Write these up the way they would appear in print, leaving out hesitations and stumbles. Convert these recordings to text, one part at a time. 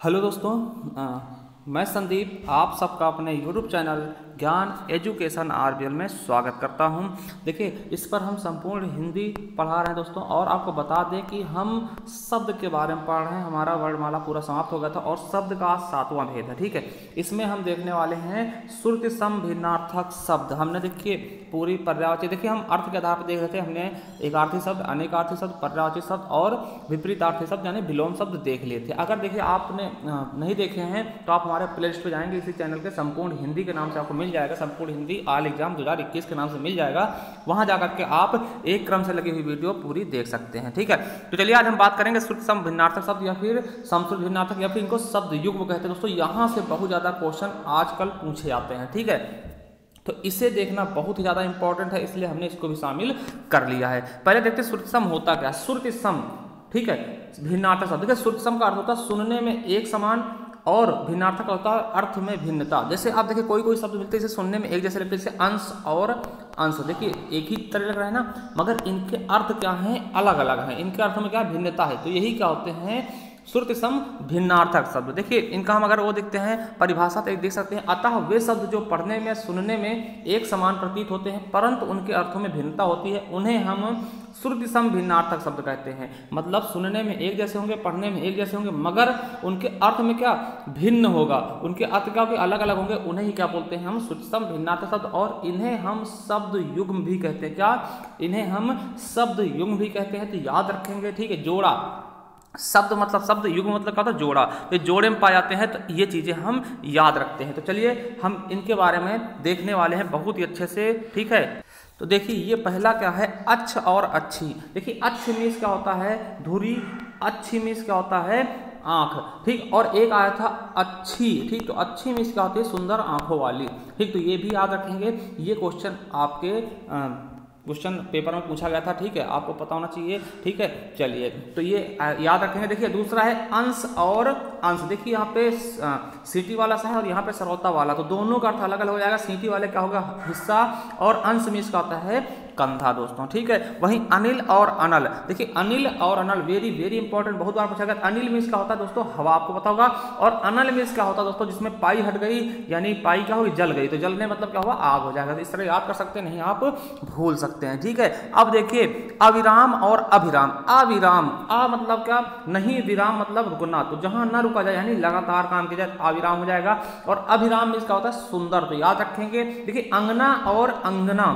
Hello दोस्तों, मैं संदीप आप सबका अपने यूट्यूब चैनल ज्ञान एजुकेशन आरबीएल में स्वागत करता हूं। देखिए, इस पर हम संपूर्ण हिंदी पढ़ा रहे हैं दोस्तों, और आपको बता दें कि हम शब्द के बारे में पढ़ रहे हैं। हमारा वर्णमाला पूरा समाप्त हो गया था और शब्द का 7वां भेद है। ठीक है, इसमें हम देखने वाले हैं श्रुति सम भिन्नार्थक शब्द। हमने देखिए पूरी पर्यायवाची, देखिए हम अर्थ के आधार पर देख रहे थे। हमने एकार्थी शब्द, अनेकार्थी शब्द, पर्यायवाची शब्द और विपरीतार्थी शब्द यानी विलोम शब्द देख लिए थे। अगर देखिए आपने नहीं देखे हैं तो आप हमारे प्ले लिस्ट पे जाएंगे, इसी चैनल के संपूर्ण हिंदी के नाम से आपको मिल जाएगा। संपूर्ण हिंदी ऑल एग्जाम 2021 के नाम से मिल जाएगा। वहां जाकर के आप एक क्रम से लगी हुई वीडियो पूरी देख सकते हैं। ठीक है, तो चलिए आज हम बात करेंगे श्रुति सम भिन्नार्थक शब्द या फिर समश्रुति भिन्नार्थक या फिर इनको शब्द युग्म कहते हैं। दोस्तों यहाँ से बहुत ज्यादा क्वेश्चन आजकल पूछे जाते हैं। ठीक है, तो इसे देखना बहुत ही ज्यादा इंपॉर्टेंट है, इसलिए हमने इसको भी शामिल कर लिया है। पहले देखते हैं श्रुति सम होता क्या है। श्रुति सम, ठीक है, भिन्नार्थक शब्द। देखिए श्रुति सम का अर्थ होता है सुनने में एक समान, और भिन्नार्थक होता है अर्थ में भिन्नता। जैसे आप देखिए कोई कोई शब्द मिलते हैं जैसे सुनने में एक जैसे लगते हैं, जैसे अंश और अंश, देखिए एक ही तरह लग रहा है ना, मगर इनके अर्थ क्या हैं, अलग अलग हैं। इनके अर्थ में क्या भिन्नता है, तो यही क्या होते हैं श्रुति सम भिन्नार्थक शब्द। देखिए इनका हम अगर वो देखते हैं परिभाषा तो एक देख सकते हैं, अतः वे शब्द जो पढ़ने में सुनने में एक समान प्रतीत होते हैं परंतु उनके अर्थों में भिन्नता होती है, उन्हें हम श्रुति सम भिन्नार्थक शब्द कहते हैं। मतलब सुनने में एक जैसे होंगे, पढ़ने में एक जैसे होंगे, मगर उनके अर्थ में क्या भिन्न होगा, उनके अर्थ क्या अलग अलग होंगे, उन्हें ही क्या बोलते हैं हम श्रुति सम भिन्नार्थक शब्द। और इन्हें हम शब्द युग्म भी कहते हैं। क्या, इन्हें हम शब्द युग्म भी कहते हैं। तो याद रखेंगे, ठीक है। जोड़ा शब्द मतलब शब्द, युग्म मतलब क्या होता है जोड़ा, तो जोड़े में पाए जाते हैं, तो ये चीजें हम याद रखते हैं। तो चलिए हम इनके बारे में देखने वाले हैं बहुत ही अच्छे से। ठीक है, तो देखिए ये पहला क्या है, अच्छ और अच्छी। देखिए अच्छ मीन्स क्या होता है धुरी, अच्छी मीन्स क्या होता है आंख, ठीक। और एक आया था अच्छी, ठीक, तो अच्छी मीन्स क्या होती है सुंदर आंखों वाली, ठीक। तो ये भी याद रखेंगे, ये क्वेश्चन आपके क्वेश्चन पेपर में पूछा गया था। ठीक है, आपको पता होना चाहिए। ठीक है, चलिए तो ये याद रखेंगे। देखिए दूसरा है अंश और अंश। देखिए यहाँ पे सीटी वाला सा है और यहाँ पे सरौता वाला, तो दोनों का अर्थ अलग अलग हो जाएगा। सीटी वाले क्या होगा हिस्सा, और अंश मीन्स का होता है कंधा दोस्तों। ठीक है, वहीं अनिल और अनल। देखिए अनिल और अनल वेरी वेरी इंपॉर्टेंट, बहुत बार पूछा गया। अनिल मीन्स क्या होता है दोस्तों हवा, आपको पता होगा। और अनल मीन्स क्या होता है दोस्तों जिसमें पाई हट गई, यानी पाई क्या होगी जल गई, तो जलने मतलब क्या हुआ आग हो जाएगा। तो इस तरह याद कर सकते हैं, नहीं आप भूल सकते हैं। ठीक है, अब देखिए अविराम और अभिराम। अविराम, आ मतलब क्या नहीं, विराम मतलब रुकना, तो जहां न रुका जाए यानी लगातार काम किया जाए अविराम हो जाएगा। और अभिराम मीन्स क्या होता है सुंदर, तो याद रखेंगे। देखिए अंगना और अंगना,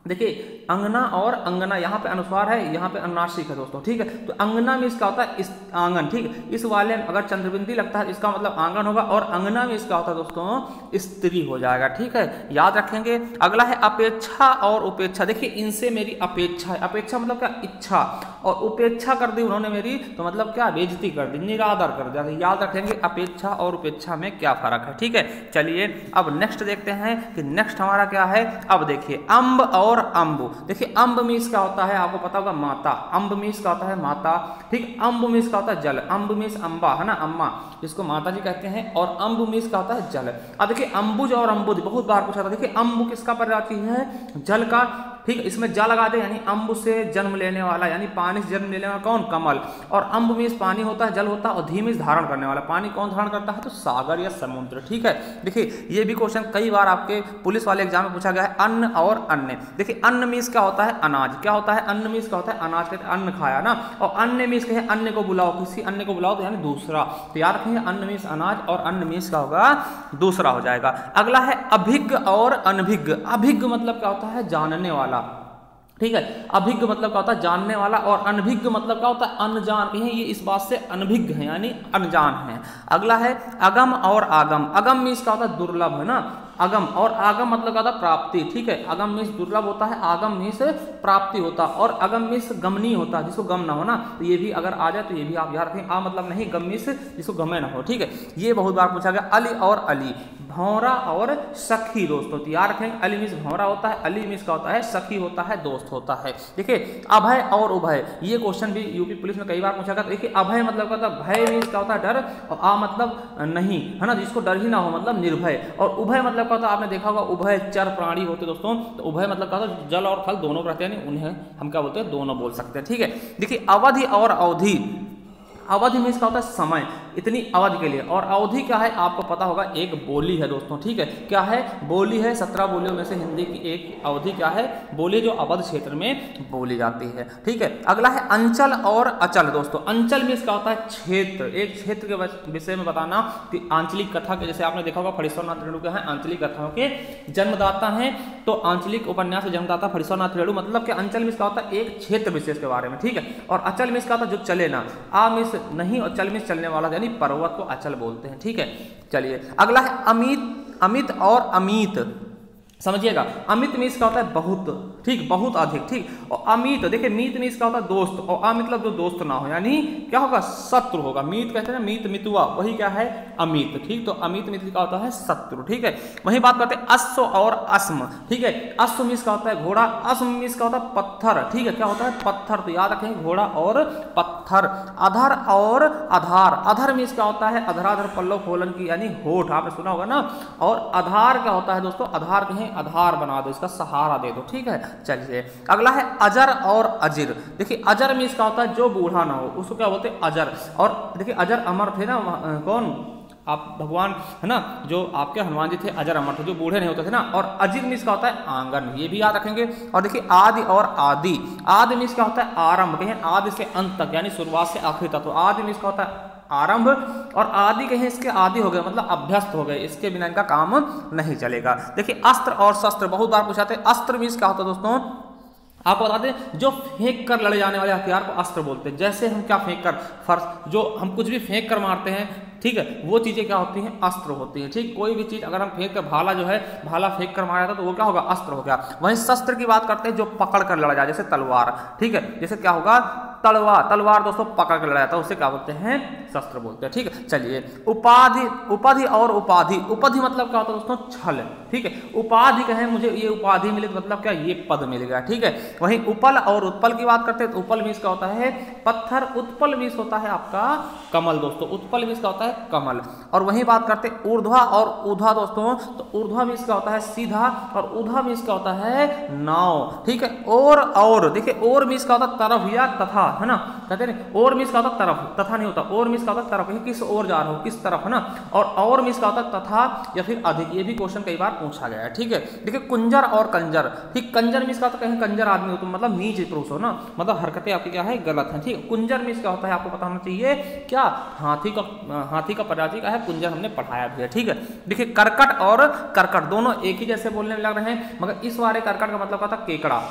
देखिए अंगना और अंगना, यहाँ पे अनुस्वार है, यहाँ पे अनुनासिक है दोस्तों। ठीक है, तो अंगना में इसका होता है इस आंगन, ठीक है। इस वाले में अगर चंद्रबिंदी लगता है इसका मतलब आंगन होगा, और अंगना में इसका होता है दोस्तों स्त्री हो जाएगा। ठीक है, याद रखेंगे। अगला है अपेक्षा और उपेक्षा। देखिए इनसे मेरी अपेक्षा है, अपेक्षा मतलब क्या इच्छा, और उपेक्षा कर दी उन्होंने मेरी, तो मतलब क्या बेइज्जती कर दी, निरादर कर दिया। याद रखेंगे अपेक्षा और उपेक्षा में क्या फर्क है। ठीक है, चलिए अब नेक्स्ट देखते हैं कि नेक्स्ट हमारा क्या है। अब देखिए अम्ब और अम्बु। देखिए अम्ब मीन्स क्या होता है आपको पता होगा माता, अम्ब मीन्स क्या होता है माता, ठीक। अम्ब मीन्स क्या होता है जल, अम्ब मीन्स अम्बा है ना, अम्मा जिसको माता जी कहते हैं, और अम्ब मीन्स क्या होता है जल। अब देखिए अम्बुज और अम्बुज बहुत बार पूछा था। देखिए अम्बु किसका पर्यायवाची है, जल का, ठीक। इसमें जा लगा दे यानी अम्बु से जन्म लेने वाला, यानी पानी से जन्म लेने वाला कौन, कमल। और अम्ब मीन्स पानी होता है, जल होता है, और धी मीन्स धारण करने वाला। पानी कौन धारण करता है, तो सागर या समुद्र। ठीक है, देखिए ये भी क्वेश्चन कई बार आपके पुलिस वाले एग्जाम में पूछा गया है। अन्न और अन्य। देखिए अन्न मीन्स क्या होता है अनाज, क्या होता है अन्न मीन्स क्या होता है अनाज, कहते हैं अन्न खाया ना। और अन्य मीन्स कहे अन्य को बुलाओ, किसी अन्य को बुलाओ तो यानी दूसरा, तो याद रखेंगे अन्न मीन्स अनाज और अन्न मीन्स क्या होगा दूसरा हो जाएगा। अगला है अभिज्ञ और अनभिज्ञ। अभिज्ञ मतलब क्या होता है जानने वाला, ठीक है। अभिज्ञ मतलब क्या होता है जानने वाला, और अनभिज्ञ मतलब क्या होता है अनजान, कहें ये इस बात से अनभिज्ञ है यानी अनजान है। अगला है अगम और आगम। अगम मीन्स क्या होता है दुर्लभ है ना, अगम, और आगम मतलब क्या होता है प्राप्ति, ठीक है। अगम मीन्स दुर्लभ होता है, आगम मीन्स प्राप्ति होता है, और अगम मीन्स गमनीय होता है जिसको गम ना हो ना, तो ये भी अगर आ जाए तो ये भी आप याद रखें। आ मतलब नहीं, गम मीन्स जिसको गमे ना हो। ठीक है, ये बहुत बार पूछा गया। अली और अली, भौरा और सखी दोस्तों, तो याद रखेंगे अली मीन्स भौरा होता है, अली मीन्स क्या होता है सखी होता है, दोस्त होता है। देखिए अभय और उभय, ये क्वेश्चन भी यूपी पुलिस में कई बार पूछा गया। देखिए अभय मतलब क्या होता है, भय मीन्स क्या होता है डर, और आ मतलब नहीं है ना, जिसको डर ही ना हो मतलब निर्भय। और उभय मतलब क्या होता है, आपने देखा होगा उभय चर प्राणी होते दोस्तों, तो उभय मतलब क्या होता है जल और थल दोनों रहते हैं, उन्हें हम क्या बोलते हैं दोनों बोल सकते हैं। ठीक है, देखिए अवधि और अवधि। अवधि मीन्स क्या होता है समय, इतनी अवधि के लिए। और अवधि क्या है आपको पता होगा, एक बोली है दोस्तों, ठीक है, क्या है, बोली है। 17 बोलियों में से हिंदी की एक अवधि क्या है, बोली, जो अवध क्षेत्र में बोली जाती है, ठीक है। अगला है अंचल और अचल दोस्तों। अंचल में इसका होता है क्षेत्र, एक क्षेत्र के विषय में बताना कि आंचलिक कथा के, जैसे आपने देखा होगा फणीश्वरनाथ रेणु क्या है, आंचलिक कथाओं के जन्मदाता हैं, तो आंचलिक उपन्यास के जन्मदाता फणीश्वरनाथ रेणु, मतलब कि अंचल में इसका होता है एक क्षेत्र विशेष के बारे में, ठीक है। और अचल में इसका होता है जो चले ना, आ मिस नहीं और चल मिस चलने वाला, यानी पर्वत को अचल बोलते हैं, ठीक है। चलिए अगला है अमित, अमित और अमित, समझिएगा। अमित में इसका होता है बहुत, ठीक, बहुत अधिक, ठीक। और अमित, देखिए मीत में इसका होता है दोस्त, और अमित जो दोस्त ना हो, यानी क्या होगा, शत्रु होगा। मीत कहते हैं मीत मितुआ, वही क्या है, अमित, ठीक। तो अमित मित का होता है शत्रु, ठीक है। वही बात करते हैं अश्व और अस्म, ठीक है। अश्व में इसका होता है घोड़ा, अस्म में इसका होता है पत्थर, ठीक है, क्या होता है, पत्थर। तो याद रखेंगे घोड़ा और पत्थर। अधर और आधार, अधर में इसका होता है अधराधर पल्लव खोलन की, यानी होठ, आपने सुना होगा ना। और आधार क्या होता है दोस्तों, आधार कहें आधार बना दो, इसका सहारा दे दो, ठीक है। चलिए अगला है अजर और अजिर। देखिए अजर में इसका होता है जो बूढ़ा ना हो, उसको क्या बोलते हैं, अजर। और देखिए अजर अमर थे ना, कौन, आप भगवान है ना, जो आपके हनुमान जी थे अजर अमर थे, जो बूढ़े नहीं होते थे ना। और अजिर में इसका होता है आंगन, ये भी याद रखेंगे। और देखिए आदि और आदि, आदि में इसका होता है आरंभ, कहें आदि से अंत तक, यानी शुरुआत से आखिर तक। तो आदि में इसका होता है आरंभ, और आदि कहें इसके आदि हो गए, मतलब अभ्यस्त हो गए, इसके बिना इनका काम नहीं चलेगा। देखिए अस्त्र और शस्त्र, बहुत बार पूछाते हैं। अस्त्र में क्या होता है दोस्तों, आपको बता दें, जो फेंक कर लड़े जाने वाले हथियार को अस्त्र बोलते हैं। जैसे हम क्या फेंक कर, फर्श, जो हम कुछ भी फेंक कर मारते हैं, ठीक है, वो चीजें क्या होती हैं, अस्त्र होती हैं, ठीक। कोई भी चीज अगर हम फेंक कर, भाला जो है, भाला फेंक कर मारा था तो वो क्या होगा, अस्त्र हो गया। वहीं शस्त्र की बात करते हैं, जो पकड़ कर लड़ा जाए, जैसे तलवार, ठीक है। जैसे क्या होगा, तलवार, तलवार दोस्तों पकड़ कर लड़ा जाता है, उसे क्या बोलते हैं, शस्त्र बोलते हैं, ठीक है। चलिए उपाधि, उपाधि और उपाधि। उपाधि मतलब क्या होता है दोस्तों, छल, ठीक है। उपाधि कहें मुझे ये उपाधि मिली, तो मतलब क्या, ये पद मिल गया, ठीक है। वहीं उपल और उत्पल की बात करते हैं, तो उपल में इसका होता है पत्थर, उत्पल में इसका होता है आपका कमल दोस्तों, उत्पल में इसका होता है कमल। और वहीं बात करते हैं ऊर्ध्वा और ऊर्ध्वा दोस्तों, तो ऊर्ध्वा में इसका होता है सीधा, और ऊर्ध्वा में इसका होता है नाव, ठीक है। और देखिए और में इसका होता है तरफ या तथा, है ना, कहते हैं और में इसका होता है तरफ, तथा नहीं होता, और में इसका होता है तरफ, किस ओर जा रहा हो, किस तरफ, है ना। और में इसका होता है तथा या फिर अधिक, ये भी क्वेश्चन कई बार पूछा गया है, ठीक है। देखिए कुंजर और कंजर, ठीक। कंजर में इसका होता है, कहीं कंजर आदमी हो तो मतलब नीच पुरुष हो ना, मतलब हरकतें आपकी क्या है, गलत है, ठीक। कुंजर में इसका होता है, आपको पता होना चाहिए क्या, हाथी का प्रजाति का है कुंजर, हमने पढ़ाया भी है, ठीक है। देखिए करकट और करकट दोनों एक ही जैसे बोलने में लग रहे हैं, मगर इस वाले करकट का मतलब क्या था, केकड़ा,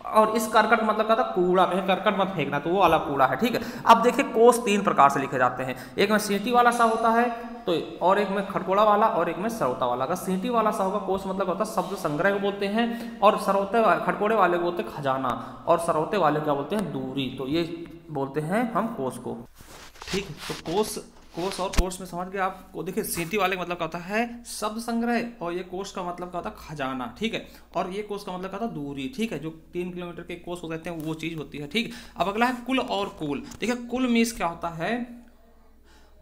और इस करकट का मतलब क्या था, कूड़ा, कहें करकट मत फेंकना, तो वो वाला कूड़ा है, ठीक है। अब देखिए कोष 3 प्रकार से लिखे जाते हैं, एक में सीटी वाला सा होता है, तो और एक में खटकोड़ा वाला, और एक में सरौता वाला। अगर सीटी वाला सा होगा, कोष मतलब होता है शब्द संग्रह को बोलते हैं, और सरौते खटकोड़े वाले को बोलते हैं खजाना, और सरौते वाले क्या बोलते हैं, दूरी। तो ये बोलते हैं हम कोष को, ठीक है। तो कोष और कोष में समझ गए आपको। देखिए सीटी वाले का मतलब क्या होता है, शब्द संग्रह, और ये कोष का मतलब क्या होता है, खजाना, ठीक है। और ये कोष का मतलब क्या होता है, दूरी, ठीक है। जो 3 किलोमीटर के कोष हो कहते हैं, वो चीज होती है, ठीक। अब अगला है कुल और कुल। देखिए कुल में क्या होता है,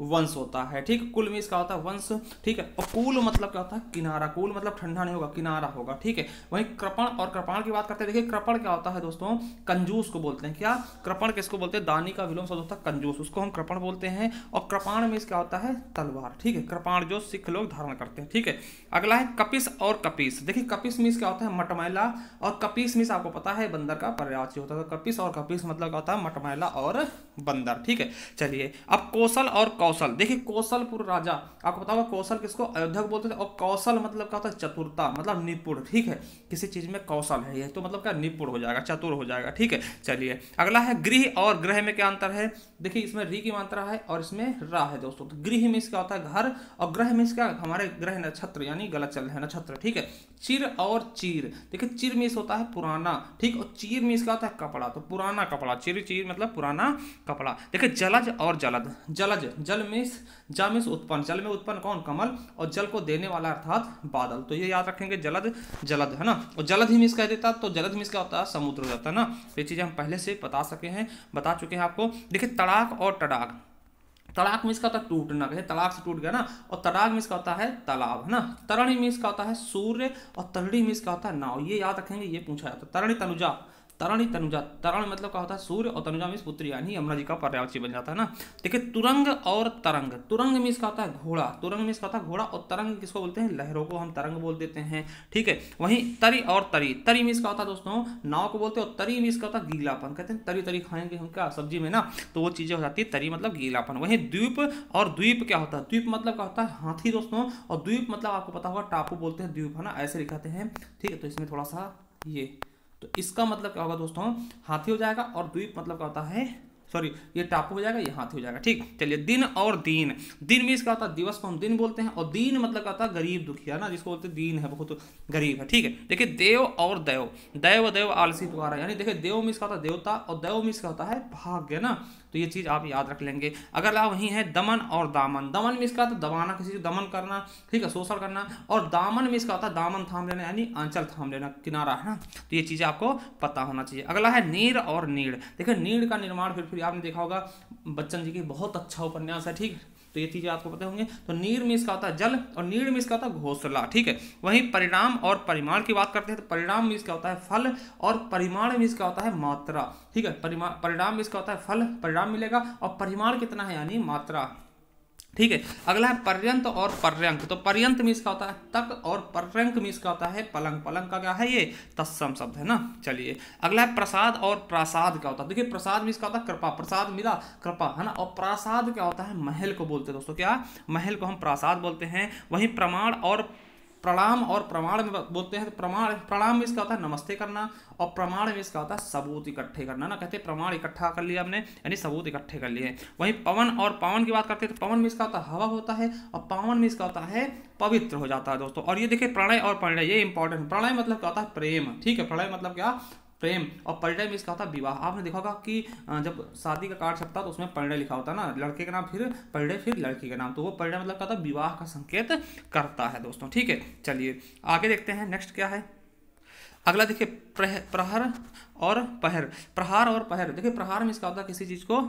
वंश होता है, ठीक। कुल में इसका होता है वंश, ठीक है। और कूल मतलब क्या होता है, किनारा, कूल मतलब ठंडा नहीं होगा, किनारा होगा, ठीक है। वहीं कृपण और कृपाण की बात करते हैं। देखिए कृपण क्या होता है दोस्तों, कंजूस को बोलते हैं, क्या, कृपण किसको बोलते हैं, दानी का विलोम शब्द होता है कंजूस, उसको हम कृपण बोलते हैं। और कृपाण में क्या होता है, तलवार, ठीक है। कृपाण जो सिख लोग धारण करते हैं, ठीक है। अगला है कपिस और कपीस। देखिए कपिस मीस क्या होता है, मटमैला, और कपीस मीस आपको पता है बंदर का पर्यायवाची होता है। तो कपिस और कपीस मतलब क्या होता है, मटमैला और बंदर, ठीक है। चलिए अब कौशल और कौशल। देखिए कौशलपुर राजा, आपको पता होगा कौशल किसको, अयोध्या को बोलते थे। और कौशल मतलब क्या होता है, चतुरता, मतलब निपुण, ठीक है। किसी चीज में कौशल है ये, तो मतलब क्या, निपुण हो जाएगा, चतुर हो जाएगा, ठीक है। चलिए अगला है गृह और ग्रह में क्या अंतर है। देखिए इसमें री की मात्रा है और इसमें रा है दोस्तों। तो गृह में क्या होता है घर, और ग्रह में क्या, हमारे ग्रह नक्षत्र, यानी गलत चल रहे हैं नक्षत्र, ठीक है। चिर और चीर, देखिए चिर में होता है पुराना, ठीक। और चीर में क्या होता है, कपड़ा, तो पुराना कपड़ा, चिर चीर मतलब पुराना कपड़ा। देखिए जलज और जलद। जलज, जल में उत्पन्न, जल में उत्पन्न कौन, कमल, और जल को देने वाला अर्थात बादल। तो ये याद रखेंगे, जलद, जलद, है ना। और जलद ही मिस कह देता, तो जलद मिस क्या होता है, समुद्र हो जाता है ना। ये चीजें हम पहले से बता चुके हैं आपको। देखिए तड़ाक और तड़ाक। तड़ाक में इसका होता है टूटना, कहे तड़ाक से टूट गया ना। और तड़ाक में इसका होता है तालाब, है ना। तरणी में इसका होता है सूर्य, और तरणी में इसका होता है नाव। ये याद रखेंगे, ये पूछा जाता है। तरणी तनुजा, तरणि तनुजा, तरण मतलब क्या होता है सूर्य, और तनुजा मीन्स पुत्री यानी यमुना जी का पर्यायवाची बन जाता है ना। देखिए तुरंग और तरंग, तुरंग मीन्स क्या होता है घोड़ा, तुरंग मीन्स क्या होता है घोड़ा, और तरंग किसको बोलते हैं, लहरों को हम तरंग बोल देते हैं, ठीक है। वहीं तरी और तरी, तरी मीन्स क्या होता है दोस्तों, नाव को बोलते हैं, और तरी मीन्स क्या होता है गीलापन, कहते हैं तरी तरी खाएंगे हम क्या सब्जी में ना, तो वो चीजें हो जाती है, तरी मतलब गीलापन। वहीं द्वीप और द्वीप क्या होता है, द्वीप मतलब क्या होता है हाथी दोस्तों, और द्वीप मतलब आपको पता होगा टापू बोलते हैं द्वीप, है ना, ऐसे लिखाते हैं, ठीक है। तो इसमें थोड़ा सा ये, तो इसका मतलब क्या होगा दोस्तों, हाथी हो जाएगा, और द्वीप मतलब क्या होता है, सॉरी ये टापू हो जाएगा, ये हाथी हो जाएगा, ठीक। चलिए दिन और दीन, दिन मीन्स क्या होता है दिवस को हम दिन बोलते हैं, और दीन मतलब क्या होता है गरीब दुखिया ना, जिसको बोलते हैं दीन है बहुत गरीब है, ठीक है। देखिए देव और दैव, दैव देव आलसी पुकारा, यानी देखिए देव मीन्स क्या होता है देवता, और दैव मीन्स क्या होता है भाग्य ना, तो ये चीज आप याद रख लेंगे। अगला वही है दमन और दामन, दमन मीन्स क्या होता है दबाना, किसी को दमन करना, ठीक है, शोषण करना, और दामन मीन्स क्या होता है दामन थाम लेना, यानी आंचल थाम लेना, किनारा है ना, तो ये चीजें आपको पता होना चाहिए। अगला है नीर और नीड़, देखिए नीड़ का निर्माण फिर आपने देखा होगा, बच्चन जी की बहुत अच्छा उपन्यास है, ठीक, तो ये चीजें आपको पता होंगे। तो नीर मीन्स का होता है जल, और नीड़ मीन्स का होता है घोंसला, ठीक है। वहीं परिणाम और परिमाण की बात करते हैं, तो परिणाम मीन्स क्या होता है फल, और परिमाण मीन्स क्या होता है मात्रा, ठीक है। परिणाम मीन्स क्या होता है फल, परिणाम मिलेगा, और परिमाण कितना है यानी मात्रा, ठीक है। अगला है पर्यंत और पर्यंक, तो पर्यंत मीन्स का होता है तक, और पर्यंक मीन्स का होता है पलंग, पलंग का क्या है ये तत्सम शब्द है ना। चलिए अगला है प्रसाद और प्रासाद क्या होता है, देखिए प्रसाद मीन्स का होता है कृपा, प्रसाद मिला कृपा है ना, और प्रासाद क्या होता है महल को बोलते हैं दोस्तों, क्या महल को हम प्रासाद बोलते हैं। वहीं प्रमाण और प्रणाम और प्रमाण में बोलते हैं, तो प्रणाम में इसका होता है नमस्ते करना, और प्रमाण में इसका होता है सबूत इकट्ठे करना ना, कहते हैं प्रमाण इकट्ठा कर लिया हमने, यानी सबूत इकट्ठे कर लिए। वहीं पवन और पावन की बात करते हैं, तो पवन में इसका होता है हवा होता है, और पावन में इसका होता है पवित्र हो जाता है दोस्तों। और ये देखिए प्रणय और परिणय, ये इंपॉर्टेंट, प्रणय मतलब क्या होता है प्रेम, ठीक है, प्रणय मतलब क्या प्रेम, और परिणय में इसका होता है विवाह। आपने देखा होगा कि जब शादी का कार्ड छपता है तो उसमें परिणय लिखा होता है ना, लड़के का नाम फिर परिणय फिर लड़की का नाम, तो वो परिणय मतलब क्या होता है विवाह का संकेत करता है दोस्तों, ठीक है। चलिए आगे देखते हैं नेक्स्ट क्या है। अगला देखिए प्रहर और पहर, प्रहार और पहर, देखिए प्रहार में इसका होता है किसी चीज को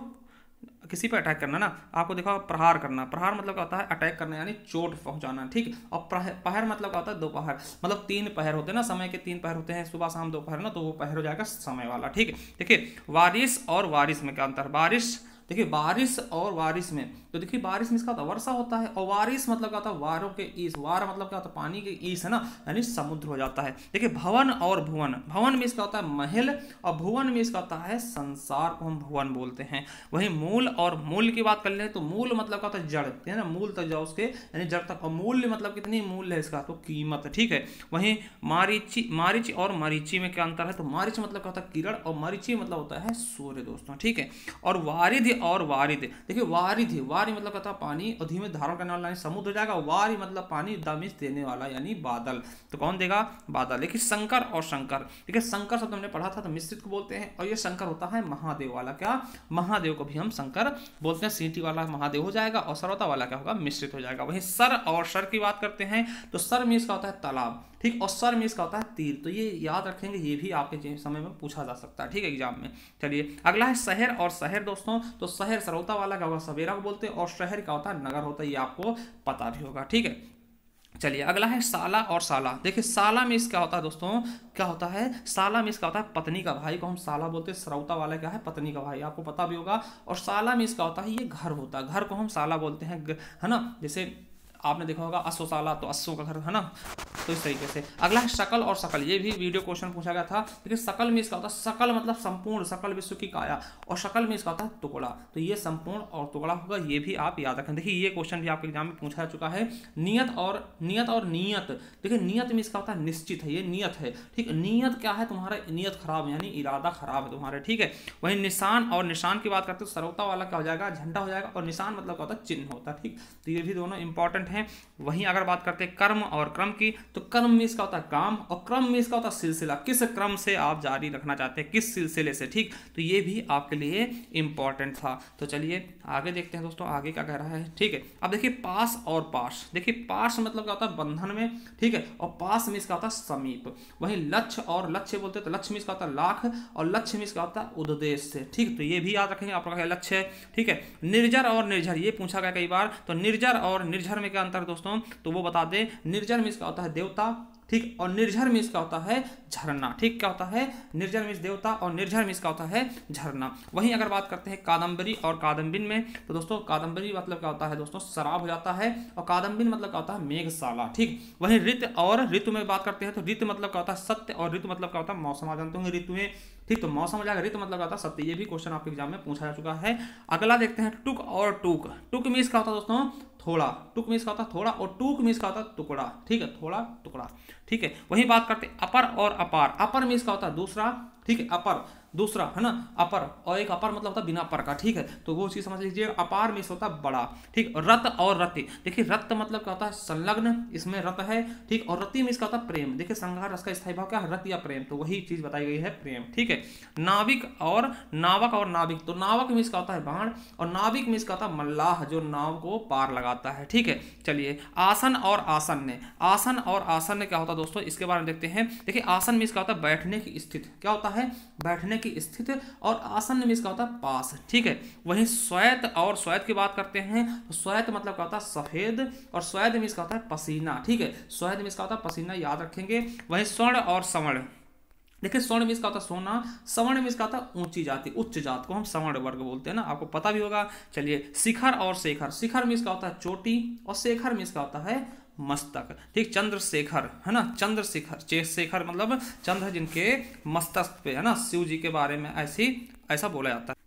किसी पर अटैक करना ना, आपको देखा प्रहार करना, प्रहार मतलब क्या होता है अटैक करना यानी चोट पहुंचाना, ठीक। और पहर मतलब क्या होता है दोपहर, मतलब 3 पहर होते हैं ना, समय के 3 पहर होते हैं, सुबह शाम दोपहर ना, तो वो पहर हो जाएगा समय वाला, ठीक है। देखिए वारिस और वारिस में क्या अंतर है, बारिश देखिए बारिश और बारिश में, तो देखिए बारिश में इसका वर्षा होता है, और वारिश मतलब क्या होता है वारों के ईस, वार मतलब क्या होता है पानी के ईस है ना, यानी समुद्र हो जाता है। देखिए भवन और भुवन, भवन में इसका होता है महल, और भुवन में इसका होता है संसार को हम भुवन बोलते हैं। वहीं मूल और मूल्य की बात कर ले, तो मूल मतलब क्या होता है जड़, है ना, मूल तक जाओ उसके यानी जड़ तक, और मूल्य मतलब कितनी मूल्य है इसका, तो कीमत, ठीक है। वहीं मारीच और मरीचि में क्या अंतर है, तो मारीच मतलब क्या होता है किरण, और मरीचि मतलब होता है सूर्य दोस्तों, ठीक है। और वारिधि और वारिद, देखिए वारिधि, वारी मतलब कहता है पानी, और धीमे धारण करने वाला यानी समुद्र हो जाएगा, वारी मतलब पानी दामिश देने वाला यानी बादल, तो कौन देगा बादल। देखिए शंकर और शंकर, देखिए शंकर शब्द हमने पढ़ा था तो मिश्रित को बोलते हैं, और ये शंकर होता है महादेव वाला, क्या महादेव को भी हम शंकर बोलते हैं, सीटी वाला महादेव हो जाएगा, और सरवता वाला क्या होगा मिश्रित हो जाएगा। वहीं सर और सर की बात करते हैं, तो सर में इसका होता है तालाब, ठीक, और सर में इसका होता है तीर, तो ये याद रखेंगे, ये भी आपके समय में पूछा जा सकता है, ठीक है एग्जाम में। चलिए अगला है शहर और शहर दोस्तों, तो शहर सरौता वाला क्या होगा सवेरा को बोलते हैं, और शहर का होता है नगर होता है, ये आपको पता भी होगा, ठीक है। चलिए अगला है साला और साला, देखिए साला में इसका होता है दोस्तों, क्या होता है साला में इसका होता है पत्नी का भाई को हम साला बोलते हैं, सरौता वाला क्या है पत्नी का भाई, आपको पता भी होगा। और साला में इसका होता है ये घर होता है, घर को हम साला बोलते हैं, है ना, जैसे आपने देखा होगा अश्वशाला, तो अश्व का घर है ना, तो इस तरीके से। अगला है शकल और शकल, ये भी वीडियो क्वेश्चन पूछा गया था, लेकिन शकल में इसका होता है सकल मतलब संपूर्ण, सकल विश्व की काया, और शकल में इसका होता है टुकड़ा, तो ये संपूर्ण और टुकड़ा होगा, ये भी आप याद रखें। देखिए ये क्वेश्चन भी आपके एग्जाम में पूछा जा चुका है। नियत और नियत, देखिए नियत में इसका होता है निश्चित है, ये नियत है, ठीक। नियत क्या है तुम्हारा नियत खराब यानी इरादा खराब है तुम्हारे, ठीक है। वहीं निशान और निशान की बात करते हैं, सरौता वाला क्या हो जाएगा झंडा हो जाएगा, और निशान मतलब क्या होता है चिन्ह होता है, ठीक, तो ये भी दोनों इंपॉर्टेंट हैं। वहीं अगर बात करते हैं कर्म और क्रम की, तो कर्म में इसका होता है काम, और क्रम में इसका होता है सिलसिला, किस क्रम से आप जारी रखना चाहते हैं, किस सिलसिले से, ठीक, तो ये भी आपके लिए इंपॉर्टेंट था। तो चलिए आगे देखते हैं दोस्तों आगे क्या कह रहा है, ठीक है। अब देखिए पास और पास, देखिए पास मतलब क्या होता है बंधन में, ठीक है, और पास में इसका होता है समीप। वहीं लक्ष्य और लक्ष्य बोलते हैं, तो लक्ष्य में इसका होता है लाख, और लक्ष्य में इसका होता है उद्देश्य से, ठीक, तो ये भी याद रखेंगे आपका लक्ष्य है, ठीक है। निर्जर और निर्झर, ये पूछा गया कई बार, तो निर्जर और निर्झर में क्या अंतर दोस्तों, तो वो बता दें। निर्जर में इसका होता है देवता, ठीक। और निर्झर मीन्स क्या होता है, झरना, ठीक। क्या होता है, निर्झर मीन्स देवता और निर्झर मीन्स क्या होता है, झरना। वहीं अगर बात करते हैं कादम्बरी और कादम्बिन में, तो दोस्तों कादम्बरी मतलब क्या होता है दोस्तों, शराब हो जाता है, और कादम्बिन मतलब क्या होता है, मेघशाला, ठीक। वहीं ऋत और ऋतु में बात करते हैं तो ऋत मतलब क्या होता है, सत्य, और ऋतु मतलब क्या होता है, मौसम। आ जानते होंगे ऋतु में, ठीक। तो मौसम हो जाएगा, ऋतु मतलब क्या होता है, सत्य। ये भी क्वेश्चन आपके एग्जाम में पूछा जा चुका है। अगला देखते हैं टुक और टूक। टुक मीन्स क्या होता है दोस्तों, थोड़ा। टुक मीन्स क्या होता है, थोड़ा, और टूक मीन्स क्या होता है, टुकड़ा, ठीक है, थोड़ा टुकड़ा, ठीक है। वही बात करते हैं अपर और अपार। अपर मीन्स क्या होता है, दूसरा, ठीक है, अपर दूसरा है ना, अपर, और एक अपर मतलब होता है बिना पर का, ठीक है। तो वो चीज समझ लीजिए। अपार मीन्स होता है बड़ा, ठीक। रत और रति, देखिए रत मतलब क्या होता है, संलग्न, इसमें रत है, ठीक। और रति मीन्स क्या होता है, प्रेम। देखिए संघार रस का स्थायी भाव क्या है, रत या प्रेम, तो वही चीज बताई गई है, प्रेम, ठीक है। नाविक और नावक और नाविक, तो नावक मीन्स क्या होता है, बाण, और नाविक मीन्स क्या होता है, मल्लाह, जो नाव को पार लगाता है, ठीक है। चलिए आसन और आसन्य। आसन और आसन्य क्या होता है दोस्तों, इसके बारे में देखते हैं। देखिए आसन मीन्स क्या होता है, बैठने की स्थिति, क्या होता है, बैठने की स्थिति, और आसन मीन्स क्या होता है, पास, ठीक है। वहीं श्वेत और श्वेत की बात करते हैं तो श्वेत मतलब क्या होता है, सफेद, और श्वेत मीन्स क्या होता है, पसीना, ठीक है। श्वेत मीन्स क्या होता है, पसीना, याद रखेंगे। वहीं स्वर्ण और सवर्ण, देखिए स्वर्ण मीन्स क्या होता है, सोना। सवर्ण मीन्स क्या होता है, ऊंची जाति, उच्च जात को हम सवर्ण वर्ग बोलते हैं ना, आपको पता भी होगा। चलिए शिखर और शेखर। शिखर मीन्स क्या होता है, चोटी, और शेखर मीन्स क्या होता है, मस्तक, ठीक। चंद्रशेखर है ना, चंद्रशेखर, शेखर मतलब चंद्र जिनके मस्तक पे है ना, शिव जी के बारे में ऐसा बोला जाता है।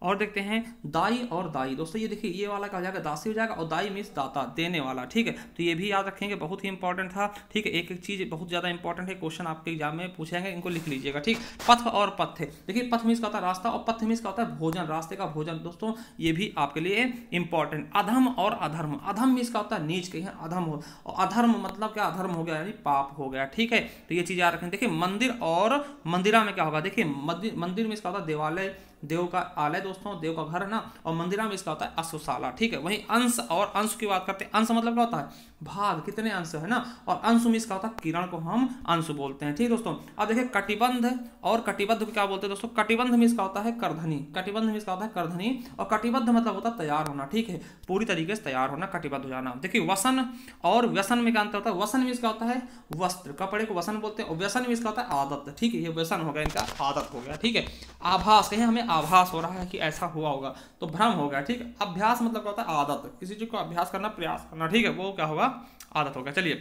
और देखते हैं दाई और दाई। दोस्तों ये देखिए, ये वाला क्या हो जाएगा, दासी हो जाएगा, और दाई मीन्स दाता, देने वाला, ठीक है। तो ये भी याद रखेंगे, बहुत ही इंपॉर्टेंट था, ठीक है। एक एक चीज बहुत ज्यादा इंपॉर्टेंट है, क्वेश्चन आपके एग्जाम में पूछेंगे, इनको लिख लीजिएगा, ठीक। पथ और पथ्य, देखिए पथ मीन्स का होता है रास्ता, और पथ्य मीन्स का होता है भोजन, रास्ते का भोजन। दोस्तों ये भी आपके लिए इंपॉर्टेंट। अधम और अधर्म। अधम मीन्स का होता है नीच, कहीं अधम हो, और अधर्म मतलब क्या, अधर्म हो गया यानी पाप हो गया, ठीक है। तो ये चीज याद रखें। देखिए मंदिर और मंदिरा में क्या होगा, देखिए मंदिर मीन्स का होता है देवालय, देव का आलय दोस्तों, देव का घर है ना, और मंदिरा में इसका होता है अश्वशाला, ठीक है। वहीं अंश और अंश की बात करते हैं। अंश मतलब क्या होता है, भाग, कितने अंश है ना, और अंश में इसका होता है किरण को हम अंश बोलते हैं, ठीक दोस्तों। अब देखिए कटिबंध और कटिबद्ध को क्या बोलते हैं दोस्तों, कटिबंध में इसका होता है करधनी, कटिबंध में इसका होता है करधनी, और कटिबद्ध मतलब होता है तैयार होना, ठीक है, पूरी तरीके से तैयार होना, कटिबद्ध हो जाना। देखिए वसन और व्यसन में क्या अंतर होता है, वसन में इसका होता है वस्त्र, कपड़े को वसन बोलते हैं, और व्यसन में इसका होता है आदत, ठीक है। ये व्यसन हो गया, इनका आदत हो गया, ठीक है। आभास, कहीं हमें आभास हो रहा है कि ऐसा हुआ होगा, तो भ्रम हो गया, ठीक है। अभ्यास मतलब क्या होता है, आदत, किसी चीज को अभ्यास करना, प्रयास करना, ठीक है, वो क्या होगा, आदत हो गया। चलिए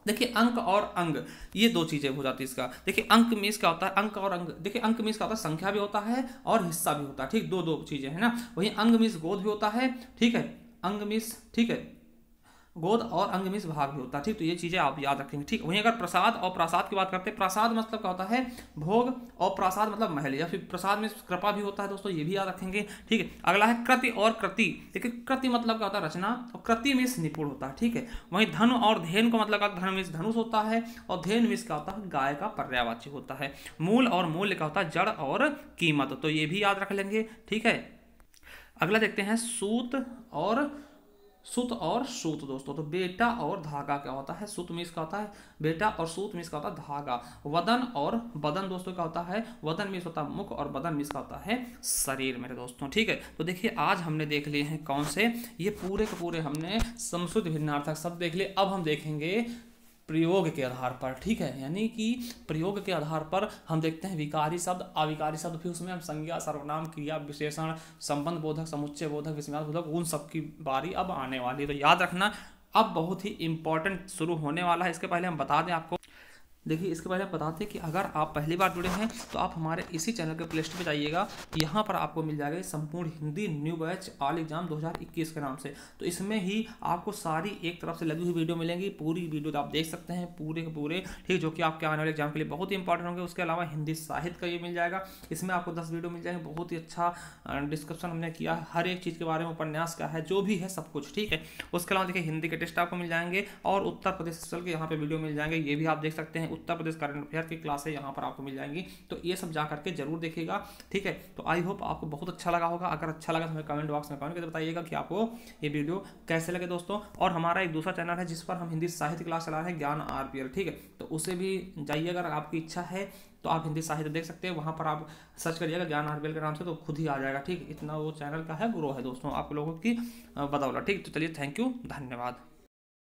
देखिए अंक और अंग, ये दो चीजें हो जाती है इसका। देखिए अंक मीन्स क्या होता है, अंक और अंग। देखिए अंक मीन्स क्या होता है, संख्या भी होता है और हिस्सा भी होता है, ठीक, दो दो चीजें है ना। वहीं अंग मीन्स गोद भी होता है, ठीक है, अंग मीन्स, ठीक है, गोद, और अंग मीन्स भाग भी होता है, ठीक। तो ये चीजें आप याद रखेंगे, ठीक। वहीं अगर प्रसाद और प्रासाद की बात करते हैं, प्रसाद मतलब क्या होता है, भोग, और प्रासाद मतलब महल, या फिर प्रसाद में कृपा भी होता है दोस्तों, ये भी याद रखेंगे, ठीक है। अगला है कृति और कृति। देखिए कृति मतलब क्या होता है, रचना, और कृति मीन्स निपुण होता है, ठीक है। वहीं धन और धेन को मतलब धन मीन्स धनुष होता है, और धेन मीन्स क्या होता है, गाय का पर्यायवाची होता है। मूल और मूल्य क्या होता है, जड़ और कीमत, तो ये भी याद रख लेंगे, ठीक है। अगला देखते हैं सूत और सूत दोस्तों। तो बेटा और धागा क्या होता है, सूत मीन्स का होता है बेटा, और सूत मीन्स का होता है धागा। वदन और बदन दोस्तों क्या होता है, वदन मीन्स होता है मुख, और बदन मीन्स का होता है शरीर मेरे दोस्तों, ठीक है। तो देखिए आज हमने देख लिए हैं कौन से, ये पूरे के पूरे हमने समश्रुत भिन्नार्थक शब्द देख लिए। अब हम देखेंगे प्रयोग के आधार पर, ठीक है, यानी कि प्रयोग के आधार पर हम देखते हैं विकारी शब्द, अविकारी शब्द, फिर उसमें हम संज्ञा, सर्वनाम, क्रिया, विशेषण, संबंध बोधक, समुच्चय बोधक, विस्मयार्थ बोधक, उन सब की बारी अब आने वाली है। तो याद रखना अब बहुत ही इंपॉर्टेंट शुरू होने वाला है। इसके पहले हम बता दें आपको, देखिए इसके पहले बताते हैं कि अगर आप पहली बार जुड़े हैं तो आप हमारे इसी चैनल के प्ले स्टोर पर जाइएगा, यहाँ पर आपको मिल जाएगा संपूर्ण Hindi new batch all exam 2021 के नाम से। तो इसमें ही आपको सारी एक तरफ से लगी हुई वीडियो मिलेंगी, पूरी वीडियो तो आप देख सकते हैं पूरे के पूरे, ठीक, जो कि आपके आने वाले एग्जाम के लिए बहुत ही इंपॉर्टेंट होंगे। उसके अलावा हिंदी साहित्य का ये मिल जाएगा, इसमें आपको 10 वीडियो मिल जाएंगे, बहुत ही अच्छा डिस्क्रिप्शन हमने किया है हर एक चीज़ के बारे में, उपन्यास का है, जो भी है सब कुछ, ठीक है। उसके अलावा देखिए हिंदी के टेस्ट आपको मिल जाएंगे, और उत्तर प्रदेश चल के यहाँ पे वीडियो मिल जाएंगे, ये भी आप देख सकते हैं। उत्तर प्रदेश करंट की क्लासें यहाँ पर आपको मिल जाएंगी, तो ये सब जा करके जरूर देखिएगा, ठीक है। तो आई होप आपको बहुत अच्छा लगा होगा। अगर अच्छा लगा तो हमें कमेंट बॉक्स में कमेंट करके बताइएगा कि आपको ये वीडियो कैसे लगे दोस्तों। और हमारा एक दूसरा चैनल है जिस पर हम हिंदी साहित्य क्लास चला रहे हैं, ज्ञान आरपीएल, ठीक है, तो उसे भी जाइए, अगर आपकी इच्छा है तो आप हिंदी साहित्य देख सकते हैं। वहाँ पर आप सर्च करिएगा ज्ञान आरपीएल के नाम से, तो खुद ही आ जाएगा, ठीक। इतना वो चैनल का है, ग्रो है दोस्तों आप लोगों की बदौलत, ठीक। तो चलिए थैंक यू, धन्यवाद।